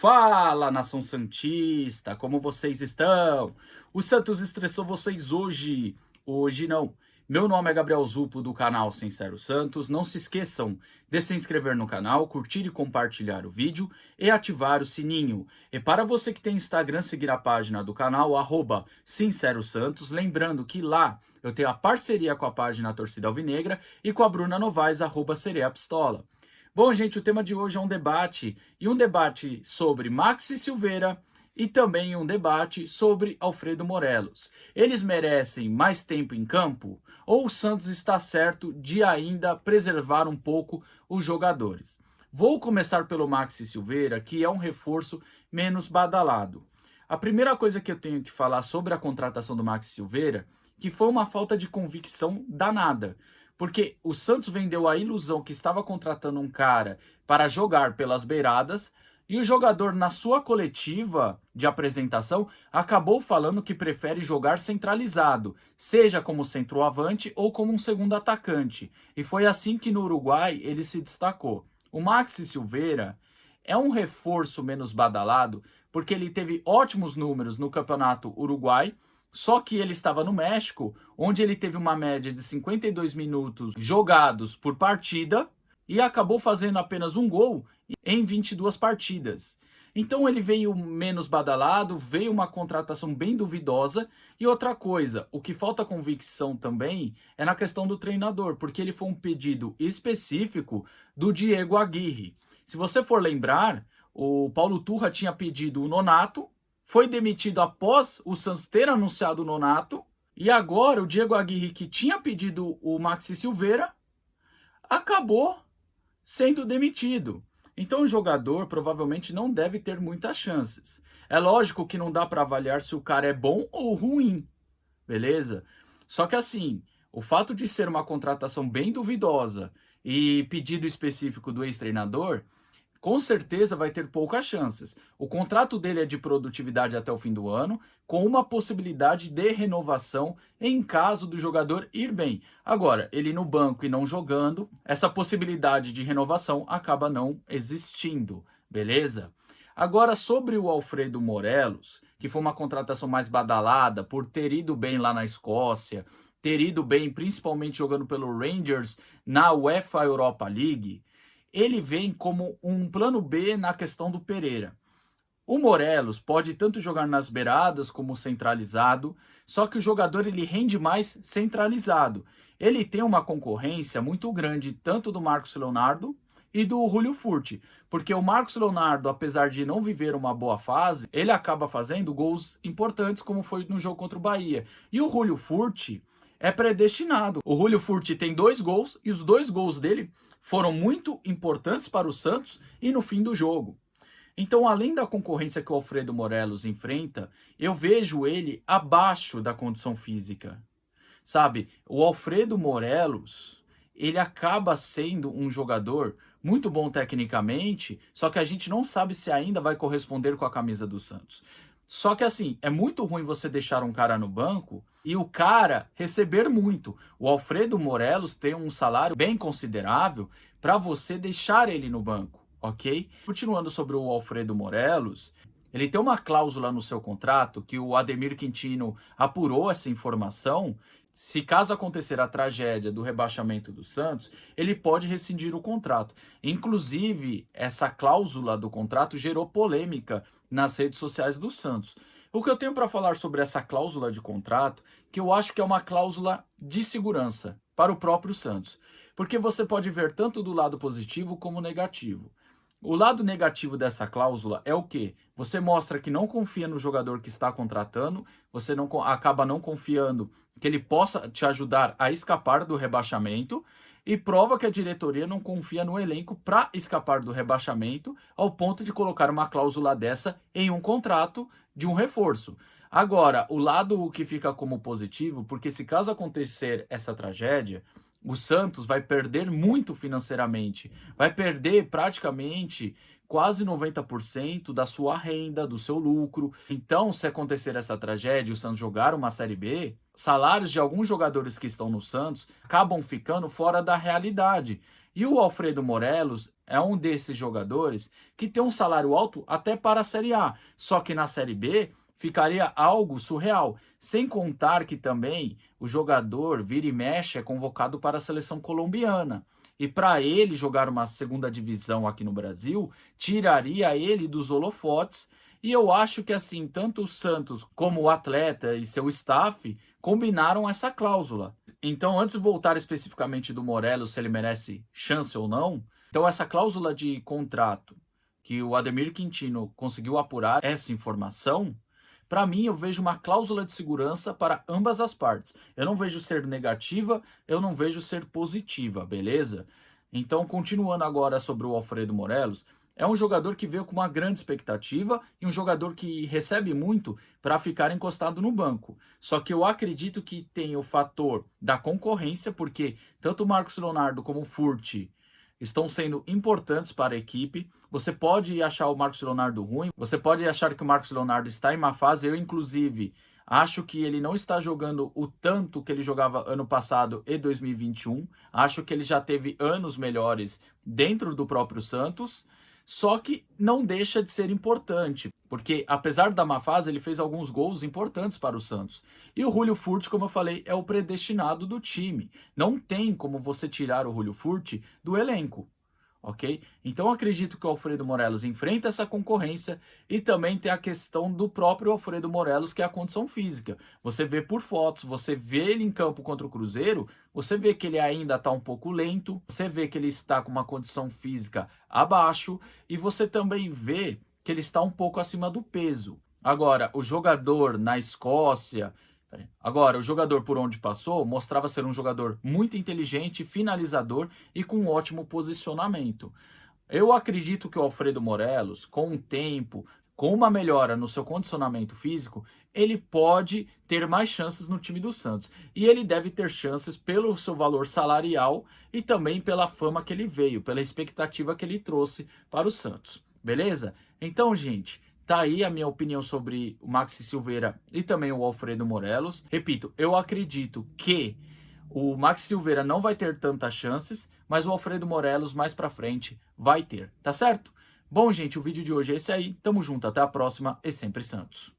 Fala, nação santista, como vocês estão? O Santos estressou vocês hoje? Hoje não. Meu nome é Gabriel Zupo, do canal Sincero Santos. Não se esqueçam de se inscrever no canal, curtir e compartilhar o vídeo e ativar o sininho. E para você que tem Instagram, seguir a página do canal, @SinceroSantos. Lembrando que lá eu tenho a parceria com a página Torcida Alvinegra e com a Bruna Novaes, @SereaPistola. Bom, gente, o tema de hoje é um debate sobre Maxi Silveira e também um debate sobre Alfredo Morelos. Eles merecem mais tempo em campo ou o Santos está certo de ainda preservar um pouco os jogadores? Vou começar pelo Maxi Silveira, que é um reforço menos badalado. A primeira coisa que eu tenho que falar sobre a contratação do Maxi Silveira, que foi uma falta de convicção danada. Porque o Santos vendeu a ilusão que estava contratando um cara para jogar pelas beiradas e o jogador, na sua coletiva de apresentação, acabou falando que prefere jogar centralizado, seja como centroavante ou como um segundo atacante. E foi assim que no Uruguai ele se destacou. O Maxi Silveira é um reforço menos badalado porque ele teve ótimos números no Campeonato Uruguai. Só que ele estava no México, onde ele teve uma média de 52 minutos jogados por partida e acabou fazendo apenas um gol em 22 partidas. Então ele veio menos badalado, veio uma contratação bem duvidosa. E outra coisa, o que falta convicção também é na questão do treinador, porque ele foi um pedido específico do Diego Aguirre. Se você for lembrar, o Paulo Turra tinha pedido o Nonato, foi demitido após o Santos ter anunciado o Nonato, e agora o Diego Aguirre, que tinha pedido o Maxi Silveira, acabou sendo demitido. Então o jogador provavelmente não deve ter muitas chances. É lógico que não dá para avaliar se o cara é bom ou ruim, beleza? Só que assim, o fato de ser uma contratação bem duvidosa e pedido específico do ex-treinador, com certeza vai ter poucas chances. O contrato dele é de produtividade até o fim do ano, com uma possibilidade de renovação em caso do jogador ir bem. Agora, ele no banco e não jogando, essa possibilidade de renovação acaba não existindo, beleza? Agora, sobre o Alfredo Morelos, que foi uma contratação mais badalada por ter ido bem lá na Escócia, ter ido bem principalmente jogando pelo Rangers na UEFA Europa League, ele vem como um plano B na questão do Pereira. O Morelos pode tanto jogar nas beiradas como centralizado, só que o jogador ele rende mais centralizado. Ele tem uma concorrência muito grande tanto do Marcos Leonardo e do Julio Furch, porque o Marcos Leonardo, apesar de não viver uma boa fase, ele acaba fazendo gols importantes, como foi no jogo contra o Bahia. E o Julio Furch é predestinado. O Julio Furch tem 2 gols e os 2 gols dele foram muito importantes para o Santos e no fim do jogo. Então, além da concorrência que o Alfredo Morelos enfrenta, eu vejo ele abaixo da condição física. Sabe, o Alfredo Morelos, ele acaba sendo um jogador muito bom tecnicamente, só que a gente não sabe se ainda vai corresponder com a camisa do Santos. Só que assim, é muito ruim você deixar um cara no banco e o cara receber muito. O Alfredo Morelos tem um salário bem considerável para você deixar ele no banco, ok? Continuando sobre o Alfredo Morelos, ele tem uma cláusula no seu contrato que o Ademir Quintino apurou essa informação. Se caso acontecer a tragédia do rebaixamento do Santos, ele pode rescindir o contrato. Inclusive, essa cláusula do contrato gerou polêmica nas redes sociais do Santos. O que eu tenho para falar sobre essa cláusula de contrato, que eu acho que é uma cláusula de segurança para o próprio Santos. Porque você pode ver tanto do lado positivo como negativo. O lado negativo dessa cláusula é o quê? Você mostra que não confia no jogador que está contratando, você não acaba não confiando que ele possa te ajudar a escapar do rebaixamento e prova que a diretoria não confia no elenco para escapar do rebaixamento ao ponto de colocar uma cláusula dessa em um contrato de um reforço. Agora, o lado que fica como positivo, porque se caso acontecer essa tragédia, o Santos vai perder muito financeiramente, vai perder praticamente quase 90% da sua renda, do seu lucro. Então, se acontecer essa tragédia, o Santos jogar uma Série B, salários de alguns jogadores que estão no Santos acabam ficando fora da realidade. E o Alfredo Morelos é um desses jogadores que tem um salário alto até para a Série A, só que na Série B ficaria algo surreal. Sem contar que também o jogador vira e mexe é convocado para a seleção colombiana. E para ele jogar uma segunda divisão aqui no Brasil, tiraria ele dos holofotes. E eu acho que assim, tanto o Santos como o atleta e seu staff combinaram essa cláusula. Então, antes de voltar especificamente do Morelos, se ele merece chance ou não, então essa cláusula de contrato que o Ademir Quintino conseguiu apurar essa informação, para mim, eu vejo uma cláusula de segurança para ambas as partes. Eu não vejo ser negativa, eu não vejo ser positiva, beleza? Então, continuando agora sobre o Alfredo Morelos, é um jogador que veio com uma grande expectativa e um jogador que recebe muito para ficar encostado no banco. Só que eu acredito que tem o fator da concorrência, porque tanto o Marcos Leonardo como o Furt estão sendo importantes para a equipe. Você pode achar o Marcos Leonardo ruim, você pode achar que o Marcos Leonardo está em má fase. Eu, inclusive, acho que ele não está jogando o tanto que ele jogava ano passado e 2021. Acho que ele já teve anos melhores dentro do próprio Santos. Só que não deixa de ser importante, porque apesar da má fase, ele fez alguns gols importantes para o Santos. E o Julio Furt, como eu falei, é o predestinado do time. Não tem como você tirar o Julio Furt do elenco, ok? Então acredito que o Alfredo Morelos enfrenta essa concorrência e também tem a questão do próprio Alfredo Morelos, que é a condição física. Você vê por fotos, você vê ele em campo contra o Cruzeiro, você vê que ele ainda está um pouco lento, você vê que ele está com uma condição física abaixo e você também vê que ele está um pouco acima do peso. Agora, o jogador na Escócia, agora, o jogador por onde passou mostrava ser um jogador muito inteligente, finalizador e com um ótimo posicionamento. Eu acredito que o Alfredo Morelos, com o tempo, com uma melhora no seu condicionamento físico, ele pode ter mais chances no time do Santos. E ele deve ter chances pelo seu valor salarial e também pela fama que ele veio, pela expectativa que ele trouxe para o Santos. Beleza? Então, gente, tá aí a minha opinião sobre o Maxi Silveira e também o Alfredo Morelos. Repito, eu acredito que o Maxi Silveira não vai ter tantas chances, mas o Alfredo Morelos mais pra frente vai ter, tá certo? Bom, gente, o vídeo de hoje é esse aí. Tamo junto, até a próxima e sempre Santos.